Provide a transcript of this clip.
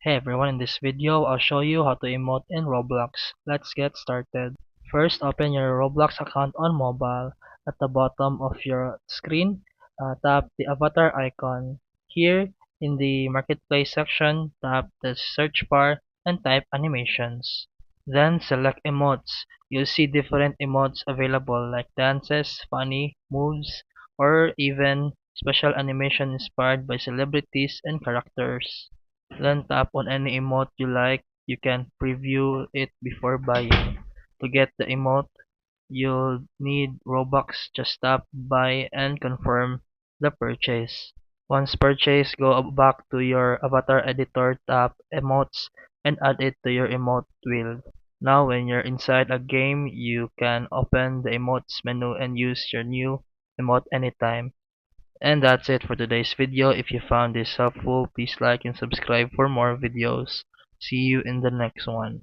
Hey everyone, in this video I'll show you how to emote in Roblox. Let's get started. First, open your Roblox account on mobile. At the bottom of your screen, tap the avatar icon. Here, in the marketplace section, tap the search bar and type animations. Then select emotes. You'll see different emotes available like dances, funny, moves, or even special animation inspired by celebrities and characters. Then tap on any emote you like. You can preview it before buying. To get the emote, you'll need Robux. Just tap buy and confirm the purchase. Once purchased, go back to your avatar editor, tap emotes, and add it to your emote wheel. Now when you're inside a game, you can open the emotes menu and use your new emote anytime. And that's it for today's video. If you found this helpful, please like and subscribe for more videos. See you in the next one.